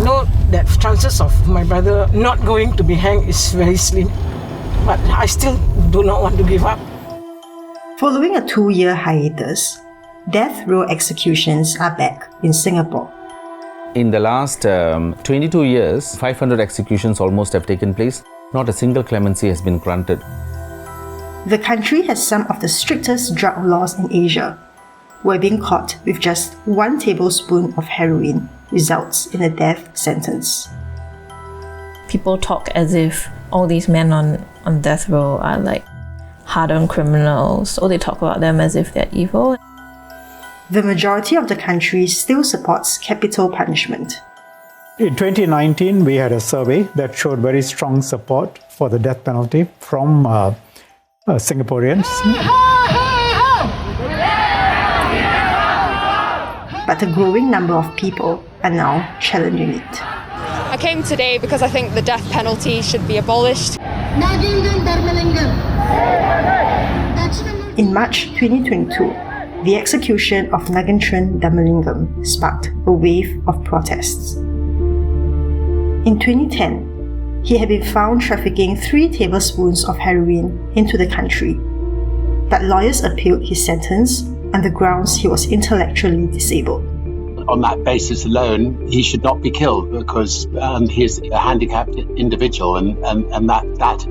know that chances of my brother not going to be hanged is very slim, but I still do not want to give up. Following a 2-year hiatus, death row executions are back in Singapore. In the last 22 years, 500 executions almost have taken place. Not a single clemency has been granted. The country has some of the strictest drug laws in Asia, where being caught with just 1 tablespoon of heroin results in a death sentence. People talk as if all these men on death row are like hardened criminals, or they talk about them as if they're evil. The majority of the country still supports capital punishment. In 2019, we had a survey that showed very strong support for the death penalty from Singaporeans. But a growing number of people are now challenging it. I came today because I think the death penalty should be abolished. In March 2022, the execution of Nagentran Dhammalingam sparked a wave of protests. In 2010, he had been found trafficking 3 tablespoons of heroin into the country, but lawyers appealed his sentence on the grounds he was intellectually disabled. On that basis alone, he should not be killed because he's a handicapped individual, and that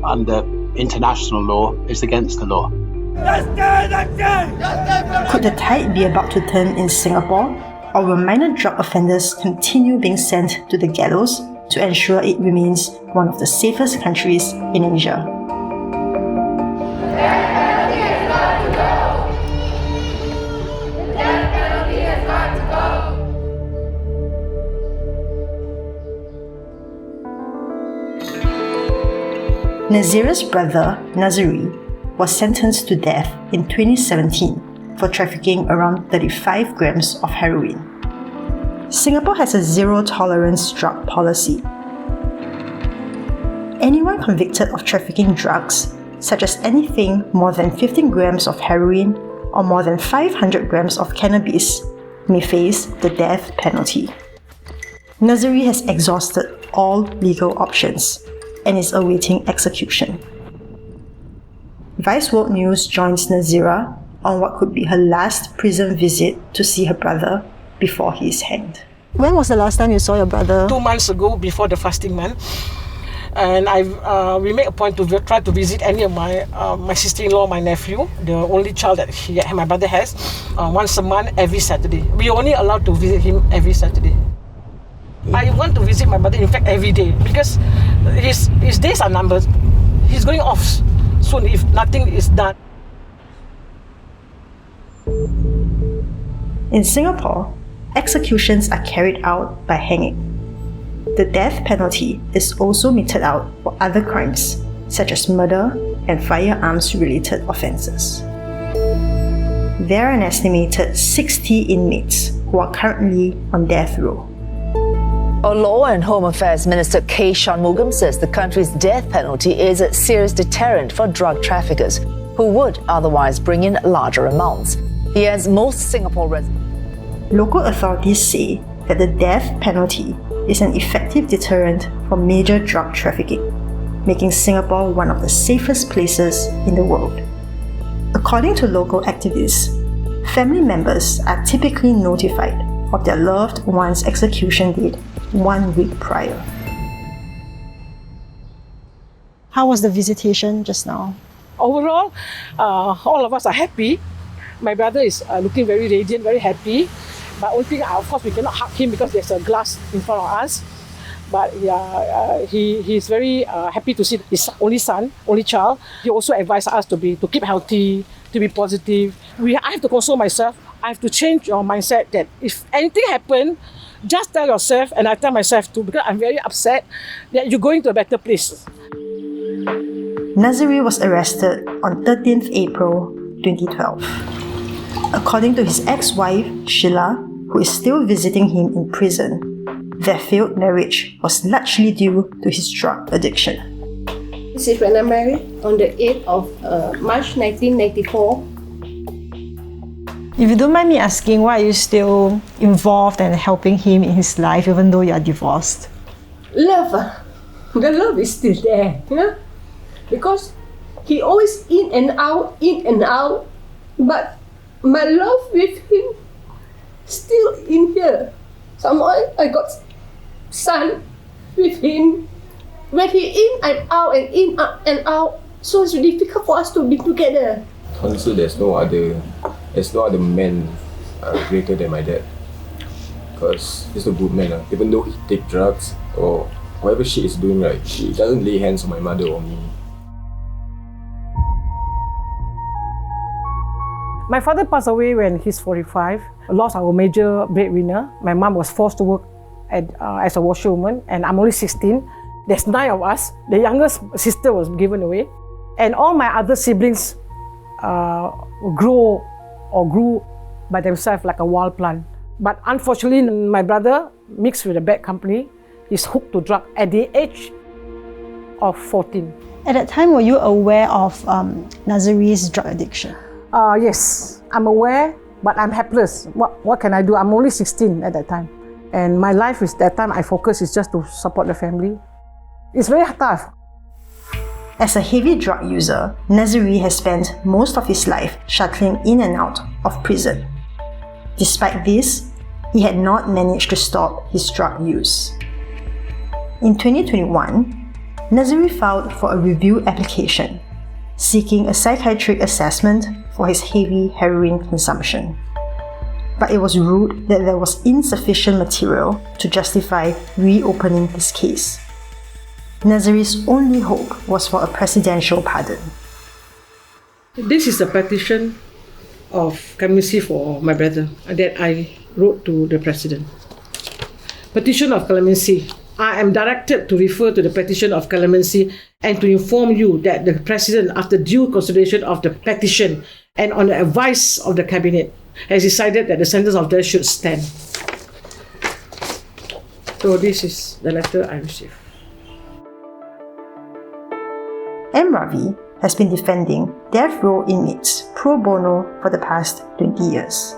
under international law is against the law. Could the tide be about to turn in Singapore, or will minor drug offenders continue being sent to the gallows to ensure it remains one of the safest countries in Asia? Nazeri's brother, Nazeri, was sentenced to death in 2017 for trafficking around 35 grams of heroin. Singapore has a zero-tolerance drug policy. Anyone convicted of trafficking drugs, such as anything more than 15 grams of heroin or more than 500 grams of cannabis, may face the death penalty. Nazeri has exhausted all legal options and is awaiting execution. Vice World News joins Nazira on what could be her last prison visit to see her brother before he is hanged. When was the last time you saw your brother? 2 months ago, before the fasting month, and we made a point to try to visit any of my sister-in-law, my nephew, the only child that my brother has, once a month, every Saturday. We only allowed to visit him every Saturday. I want to visit my brother, in fact, every day, because his days are numbered. He's going off soon if nothing is done. In Singapore, executions are carried out by hanging. The death penalty is also meted out for other crimes, such as murder and firearms-related offences. There are an estimated 60 inmates who are currently on death row. Our Law and Home Affairs Minister K. Shanmugam says the country's death penalty is a serious deterrent for drug traffickers who would otherwise bring in larger amounts. He adds most Singapore residents. Local authorities say that the death penalty is an effective deterrent for major drug trafficking, making Singapore one of the safest places in the world. According to local activists, family members are typically notified of their loved one's execution date 1 week prior. How was the visitation just now? Overall, all of us are happy. My brother is looking very radiant, very happy. But only thing, of course, we cannot hug him because there's a glass in front of us. But he's very happy to see his only son, only child. He also advised us to keep healthy, to be positive. I have to console myself. I have to change your mindset that if anything happens, just tell yourself, and I tell myself too, because I'm very upset, that you're going to a better place. Nazeri was arrested on 13th April 2012. According to his ex-wife, Sheila, who is still visiting him in prison, their failed marriage was largely due to his drug addiction. This is when I married on the 8th of March 1994. If you don't mind me asking, why are you still involved and helping him in his life even though you are divorced? Love, the love is still there, you know, because he always in and out, but my love with him still in here. Somehow I got son with him. When he in and out and in and out, so it's difficult for us to be together. Honestly, there's no other man greater than my dad. Because he's a good man. Even though he take drugs or whatever shit he's doing, right, he doesn't lay hands on my mother or me. My father passed away when he's 45. Lost our major breadwinner. My mom was forced to work as a washerwoman, and I'm only 16. There's 9 of us. The youngest sister was given away, and all my other siblings grew by themselves like a wild plant. But unfortunately, my brother mixed with a bad company. He's hooked to drug at the age of 14. At that time, were you aware of Nazeri's drug addiction? Yes, I'm aware, but I'm helpless. What can I do? I'm only 16 at that time. And my life is that time, I focus is just to support the family. It's very tough. As a heavy drug user, Nazeri has spent most of his life shuttling in and out of prison. Despite this, he had not managed to stop his drug use. In 2021, Nazeri filed for a review application, seeking a psychiatric assessment for his heavy heroin consumption. But it was ruled that there was insufficient material to justify reopening his case. Nazeri's only hope was for a presidential pardon. This is a petition of clemency for my brother that I wrote to the president. Petition of clemency. I am directed to refer to the petition of clemency and to inform you that the president, after due consideration of the petition and on the advice of the cabinet, has decided that the sentence of death should stand. So this is the letter I received. M. Ravi has been defending death row inmates pro bono for the past 20 years.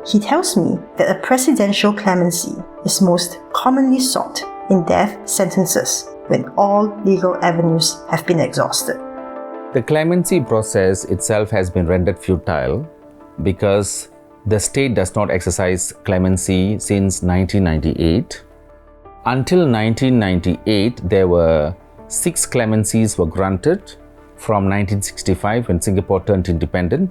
He tells me that a presidential clemency is most commonly sought in death sentences when all legal avenues have been exhausted. The clemency process itself has been rendered futile because the state does not exercise clemency since 1998. Until 1998, there were 6 clemencies were granted from 1965 when Singapore turned independent.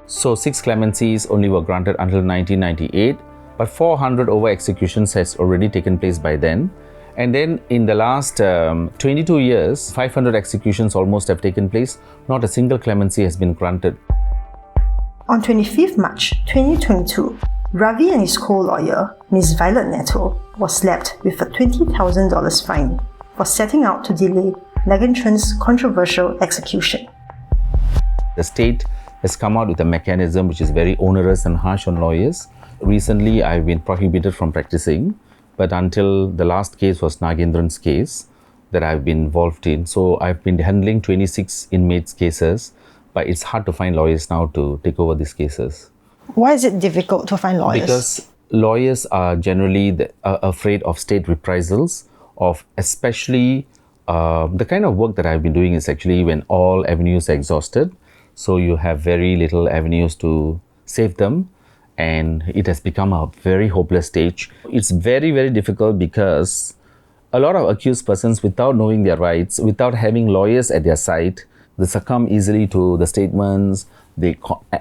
So 6 clemencies only were granted until 1998, but 400 over executions has already taken place by then. And then in the last 22 years, 500 executions almost have taken place. Not a single clemency has been granted. On 25th March 2022, Ravi and his co-lawyer, Ms. Violet Netto, was slapped with a $20,000 fine for setting out to delay Legantron's controversial execution. The state has come out with a mechanism which is very onerous and harsh on lawyers. Recently, I've been prohibited from practicing, but until the last case was Nagendran's case that I've been involved in. So I've been handling 26 inmates cases, but it's hard to find lawyers now to take over these cases. Why is it difficult to find lawyers? Because lawyers are generally afraid of state reprisals, of especially the kind of work that I've been doing is actually when all avenues are exhausted. So you have very little avenues to save them, and it has become a very hopeless stage. It's very, very difficult because a lot of accused persons, without knowing their rights, without having lawyers at their side, they succumb easily to the statements, they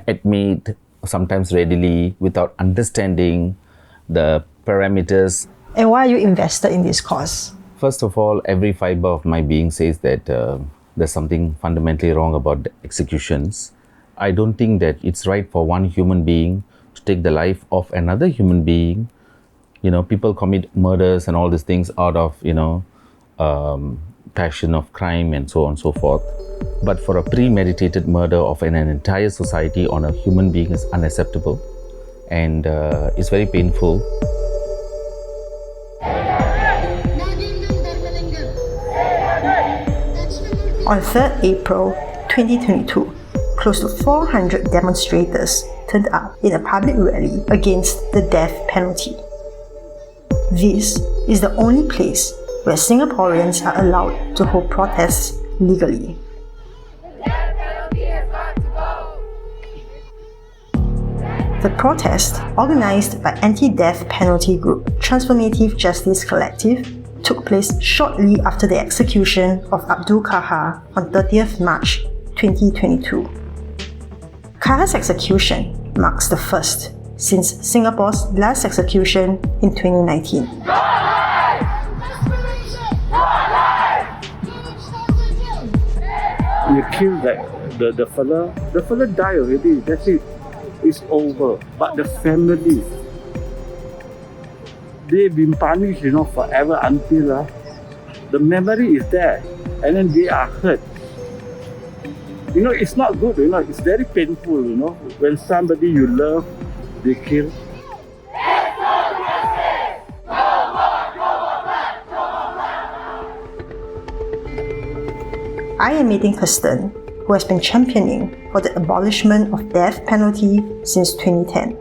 admit sometimes readily without understanding the parameters. And why are you invested in this cause? First of all, every fiber of my being says that there's something fundamentally wrong about the executions. I don't think that it's right for one human being to take the life of another human being. You know, people commit murders and all these things out of, passion of crime and so on and so forth. But for a premeditated murder of an entire society on a human being is unacceptable, and it's very painful. On 3rd April 2022, close to 400 demonstrators turned up in a public rally against the death penalty. This is the only place where Singaporeans are allowed to hold protests legally. The protest, organised by anti-death penalty group Transformative Justice Collective, took place shortly after the execution of Abdul Kahar on 30th March 2022. Kahar's execution marks the first since Singapore's last execution in 2019. You kill the fella died already, that's it. It's over. But the family, they've been punished, forever until the memory is there, and then they are hurt. It's not good, it's very painful, when somebody you love, they kill. I am meeting Kirsten, who has been championing for the abolishment of death penalty since 2010.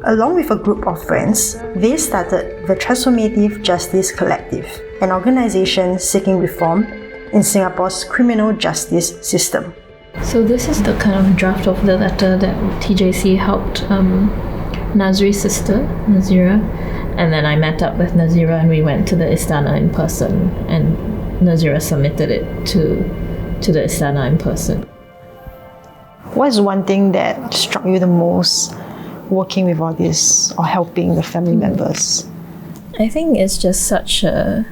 Along with a group of friends, they started the Transformative Justice Collective, an organisation seeking reform in Singapore's criminal justice system. So this is the kind of draft of the letter that TJC helped Nazeri's sister, Nazira, and then I met up with Nazira and we went to the Istana in person, and Nazira submitted it to the Istana in person. What is one thing that struck you the most working with all this or helping the family members? I think it's just such a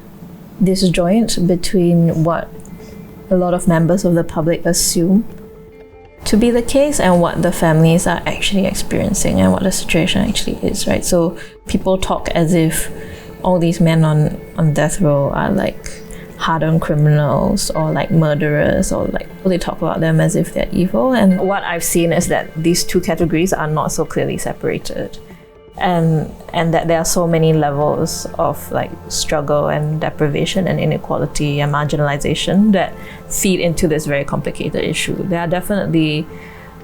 disjoint between what a lot of members of the public assume to be the case and what the families are actually experiencing and what the situation actually is, right? So people talk as if all these men on death row are like hardened criminals or like murderers, or like they talk about them as if they're evil. And what I've seen is that these two categories are not so clearly separated, and that there are so many levels of like struggle and deprivation and inequality and marginalization that feed into this very complicated issue. There are definitely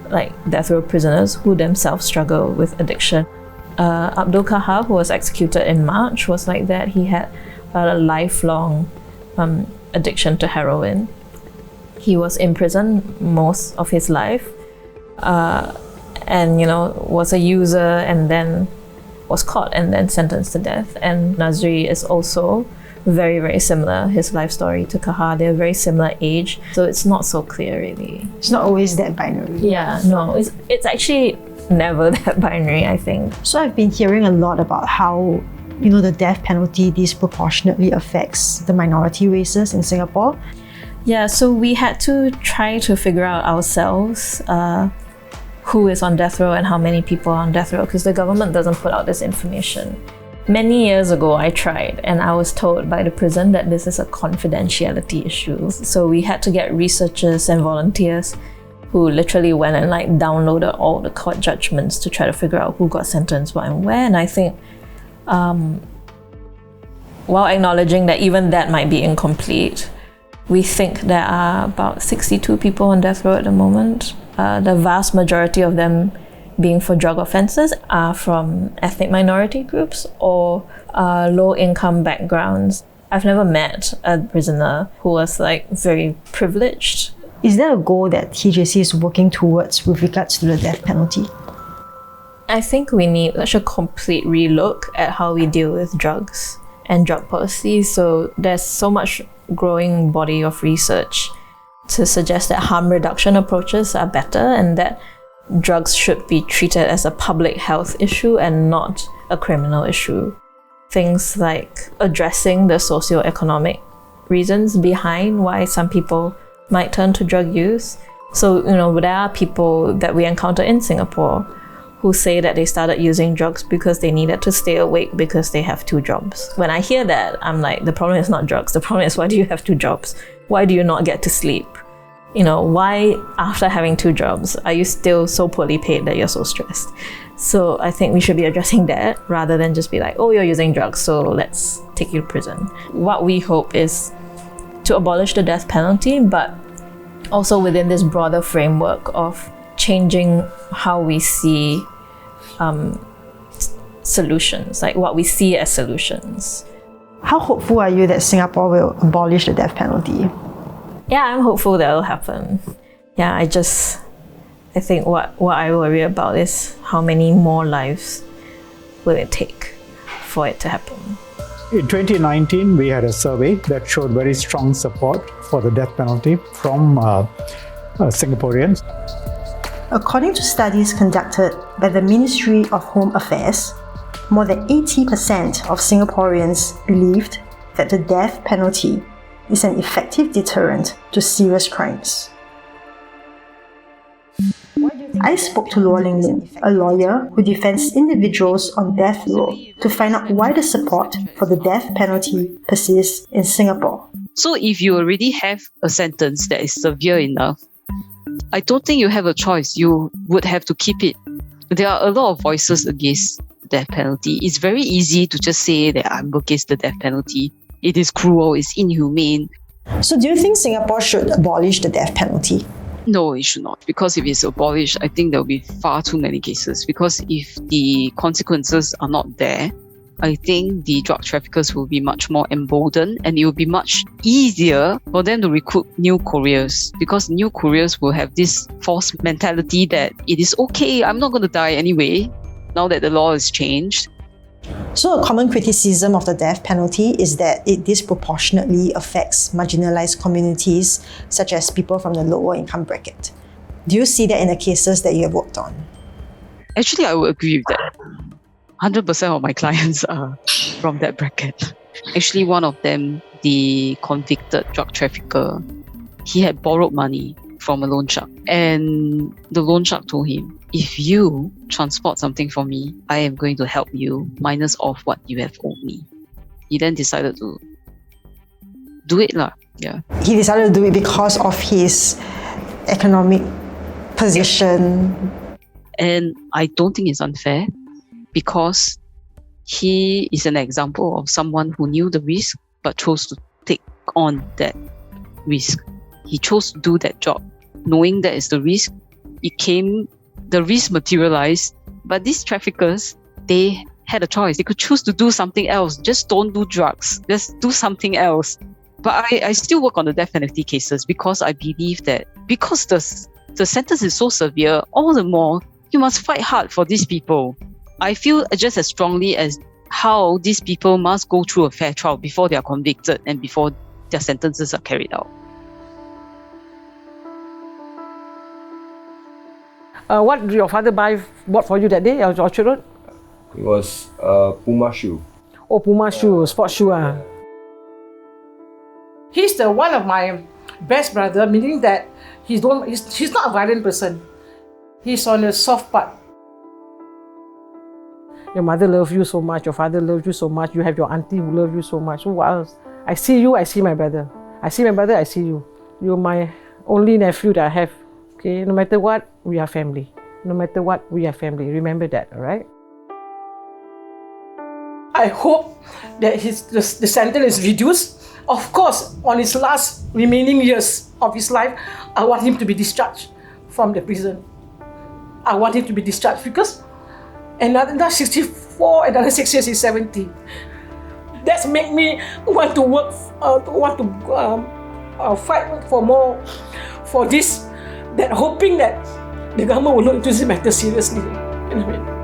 like death row prisoners who themselves struggle with addiction. Abdul Kahar, who was executed in March, was like that. He had a lifelong addiction to heroin. He was in prison most of his life, and was a user, and then was caught and then sentenced to death. And Nazeri is also very, very similar, his life story to Kahar. They're very similar age, so it's not so clear really. It's not always that binary. Yeah, no, it's actually never that binary, I think. So I've been hearing a lot about how the death penalty disproportionately affects the minority races in Singapore. Yeah, so we had to try to figure out ourselves who is on death row and how many people are on death row, because the government doesn't put out this information. Many years ago I tried, and I was told by the prison that this is a confidentiality issue. So we had to get researchers and volunteers who literally went and like downloaded all the court judgments to try to figure out who got sentenced what and where. And I think while acknowledging that even that might be incomplete, we think there are about 62 people on death row at the moment. The vast majority of them being for drug offences are from ethnic minority groups or low-income backgrounds. I've never met a prisoner who was like very privileged. Is there a goal that TJC is working towards with regards to the death penalty? I think we need such a complete relook at how we deal with drugs and drug policy. So there's so much growing body of research to suggest that harm reduction approaches are better and that drugs should be treated as a public health issue and not a criminal issue. Things like addressing the socioeconomic reasons behind why some people might turn to drug use. So, there are people that we encounter in Singapore who say that they started using drugs because they needed to stay awake because they have two jobs. When I hear that, I'm like, the problem is not drugs. The problem is, why do you have two jobs? Why do you not get to sleep? Why after having two jobs are you still so poorly paid that you're so stressed? So I think we should be addressing that rather than just be like, oh, you're using drugs, so let's take you to prison. What we hope is to abolish the death penalty, but also within this broader framework of changing how we see solutions, like what we see as solutions. How hopeful are you that Singapore will abolish the death penalty? Yeah, I'm hopeful that will happen. Yeah, I think what I worry about is how many more lives will it take for it to happen. In 2019, we had a survey that showed very strong support for the death penalty from Singaporeans. According to studies conducted by the Ministry of Home Affairs, more than 80% of Singaporeans believed that the death penalty is an effective deterrent to serious crimes. I spoke to Luo Ling Lin, a lawyer who defends individuals on death row, to find out why the support for the death penalty persists in Singapore. So if you already have a sentence that is severe enough, I don't think you have a choice. You would have to keep it. There are a lot of voices against the death penalty. It's very easy to just say that I'm against the death penalty. It is cruel, it's inhumane. So do you think Singapore should abolish the death penalty? No, it should not. Because if it's abolished, I think there will be far too many cases. Because if the consequences are not there, I think the drug traffickers will be much more emboldened, and it will be much easier for them to recruit new couriers, because new couriers will have this false mentality that it is okay, I'm not going to die anyway, now that the law has changed. So a common criticism of the death penalty is that it disproportionately affects marginalized communities, such as people from the lower income bracket. Do you see that in the cases that you have worked on? Actually, I would agree with that. 100% of my clients are from that bracket. Actually, one of them, the convicted drug trafficker, he had borrowed money from a loan shark. And the loan shark told him, if you transport something for me, I am going to help you minus off what you have owed me. He then decided to do it. Yeah. He decided to do it because of his economic position. And I don't think it's unfair, because he is an example of someone who knew the risk but chose to take on that risk. He chose to do that job, knowing that is the risk. The risk materialized, but these traffickers, they had a choice. They could choose to do something else. Just don't do drugs. Just do something else. But I still work on the death penalty cases, because I believe that because the sentence is so severe, all the more you must fight hard for these people. I feel just as strongly as how these people must go through a fair trial before they are convicted and before their sentences are carried out. What did your father bought for you that day at Orchard Road? It was Puma shoe. Oh, Puma shoe, sports shoe. He's the one of my best brother, meaning that he's not a violent person. He's on the soft part. Your mother loves you so much, your father loves you so much, you have your auntie who loves you so much. So what else? I see you, I see my brother. I see my brother, I see you. You're my only nephew that I have. Okay, no matter what, we are family. No matter what, we are family. Remember that, all right? I hope that the sentence is reduced. Of course, on his last remaining years of his life, I want him to be discharged from the prison. I want him to be discharged because another 64, another 6 years is 70. That's make me want to work, fight for more, for this, that hoping that the government will look into this matter seriously. You know what I mean?